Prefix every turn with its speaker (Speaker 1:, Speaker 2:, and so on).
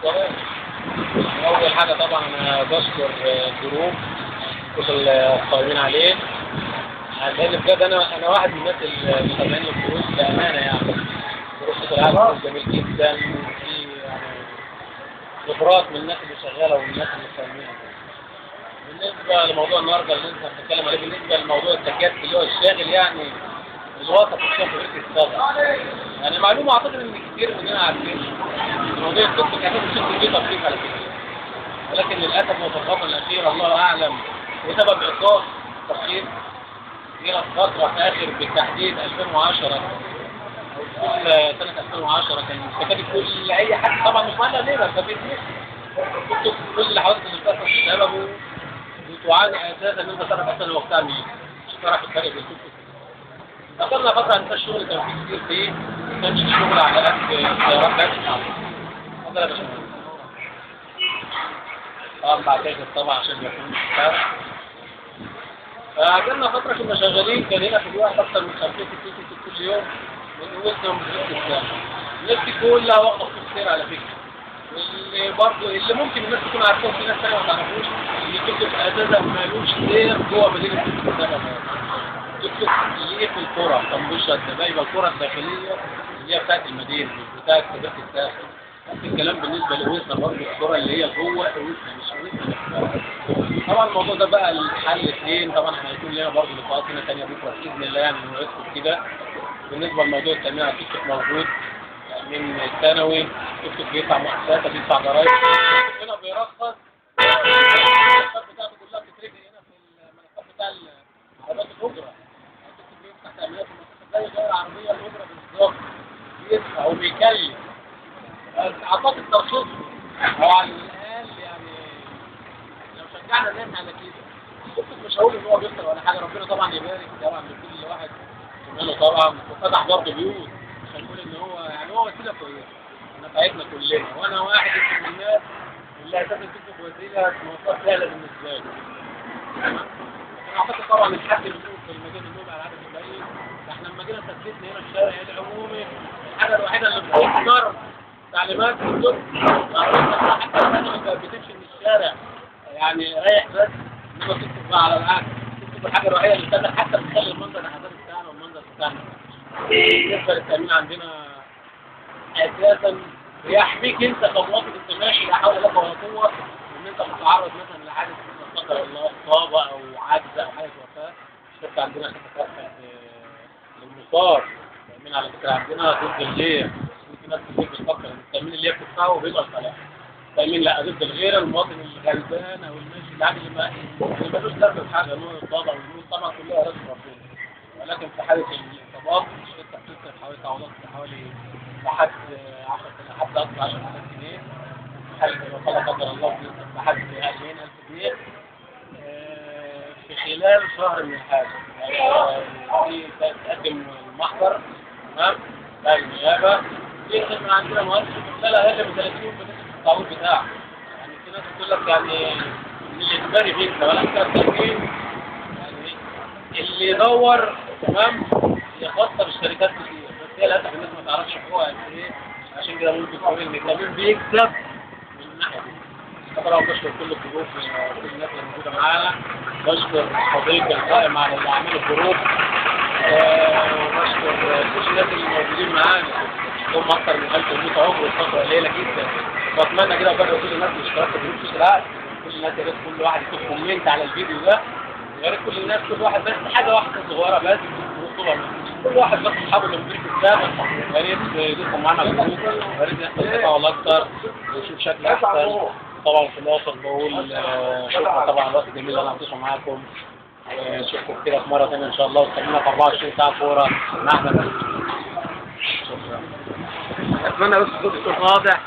Speaker 1: الضلال. أول حاجة طبعا أنا بشكر الجروب كل القائمين عليه، لأن بجد أنا واحد من الناس اللي متابعين الجروب بأمانة يعني. جروب صوت العالم جميل جدا، وفي يعني خبرات من الناس اللي شغالة والناس اللي فاهمين. بالنسبة لموضوع النهارده اللي أنت بتتكلم عليه، بالنسبة لموضوع التكيات اللي هو الشاغل يعني الوسط الشغل في الصدر. يعني معلومة أعتقد إن كتير مننا عارفين موضوع التوك كان الشغل فيه تطبيق على فكرة، ولكن للأسف وفي الأخيرة الله أعلم بسبب إيقاف التطبيق جه فترة في آخر بالتحديد 2010 أو كل سنة 2010 كان مستفاد كل أي حد طبعا مش معنى ليه مستفاد كل اللي حاولت تستفاد بسببه وتعاني أساسا إن أنت تعرف أصلا هو بتاع مين، مش تعرف الفرق بين التوك. فضلنا فترة عن الشغل كان في كتير فيه، ما كانش الشغل على قد السيارات بس. اتفضل يا باشمهندس. طبعا بعتذر طبعا عشان يكون مستعد. فقعدنا فترة كنا شغالين، كان هنا في الواحد أكثر من 50 60 كل يوم، ونوصلنا من نص الساعة. الناس دي كلها واخدة خطوط سير على فكرة. واللي برضه اللي ممكن الناس تكون عارفين في ناس ثانية ما تعرفوش، اللي كتب أساسا مالوش سير جوه مدينة السنة. تكتب اللي في القرى كمبوشة الدبايبة القرى الداخلية اللي هي بتاعت المدينة مش بتاعت كبيرة الساحل. نفس الكلام بالنسبة لويسنا برضه القرى اللي هي جوه ويسنا مش ويسنا. طبعا الموضوع ده بقى الحل فين؟ طبعا احنا هيكون لنا برضه لقاءات هنا ثانية بكرة بإذن الله يعني نركز كده. بالنسبة لموضوع التأمين على التكتك موجود من الثانوي، التكتك بيدفع مؤسسات بيدفع ضرايب، هنا بيرخص الملفات بتاعته كلها بتترجع هنا في الملفات بتاع عربيات الأجرة. بيفتح تأمينات زي العربية الأجرة بالظبط، بيدفع وبيكلف. أعتقد الترخيص هو على الأقل يعني لو شجعنا الناس على كده، مش هقول إن هو بيخسر ولا حاجة، ربنا طبعا يبارك طبعا لكل واحد منه طبعا، وفتح برضه بيوت عشان نقول إن هو يعني هو وسيلة كويسة نفعتنا كلنا، وأنا واحد من الناس اللي أساسا تكتب وسيلة مواصلات سهلة بالنسبة لي. تمام؟ أعتقد طبعا الحد اللي في المجال النوبي على عدد قليل، احنا لما جينا ثبتنا هنا الشارع العمومي الحاجة الوحيدة اللي بتظهر تعليمات في الدكتور حتى الناس بتمشي من الشارع يعني رايح بس انما تكتب بقى على العكس، تكتب الحاجة الوحيدة اللي بتظهر حتى بتخلي المنظر الحضاري بتاعنا والمنظر بتاعنا. بالنسبة للتأمين عندنا أساسا بيحميك أنت كمواطن أنت ماشي لا حول لك ولا قوة إن أنت تتعرض مثلا لحادث لا قدر الله إصابة أو عجز أو حاجة وفاة. الشركة عندنا شركة للمصاب التأمين على فكرة عندنا ضد الغير، في ناس كتير بتفكر إن التأمين اللي هي بتدفعه بيبقى صلاح. التأمين لا ضد الغير، المواطن الغلبان أو الماشي العادي اللي مالوش ذنب في حاجة نوع الإصابة والنور طبعا كلها رزق ربنا، ولكن في حالة الإصابات الشركة بتصرف حوالي تعويضات حوالي لحد 10 حد أكثر 10,000 جنيه، حالة الوفاة لا قدر الله بتصرف لحد 40,000 جنيه في خلال شهر من الحاجة. يعني تقدم المحضر تمام بتاع النيابة يخدم من عندنا مؤسسة لا أقل من 30 بنسبة التعويض بتاعه. يعني في ناس بتقول لك يعني مش إجباري فيك ولا أنت التأمين يعني اللي يدور تمام هي خاصة بالشركات كتير، بس هي للأسف الناس ما تعرفش حقوقها قد إيه، عشان كده ممكن تقول إن التأمين بيكسب من الناحية دي. طبعا بشكر كل الجروب كل الناس اللي موجودة معانا، بشكر صديقي القائم على اللي عامل الجروب، وبشكر كل الناس اللي موجودين معانا، هم أكثر من 1100 عضو الفترة قليلة جدا، وأتمنى كده أبرر كل الناس اللي اشتركت في جروب صوت العقل، كل الناس يا ريت كل واحد يكتب كومنت على الفيديو ده، ويا ريت كل الناس كل واحد بس حاجة واحدة صغيرة بس وصولها كل واحد بس أصحابه اللي موجودين في السابق يا ريت يدخل معانا على الجروب، ويا ريت يحصل تفاعل أكتر ونشوف شكل أحسن. طبعا في الوسط بقول شكرا طبعا الوقت الجميل اللي انا قضيته معاكم، ونشوفكم كده في مره ثانيه ان شاء الله، واستنونا في 24 ساعه كوره مع احمد. شكرا. اتمنى بس الصوت يكون واضح.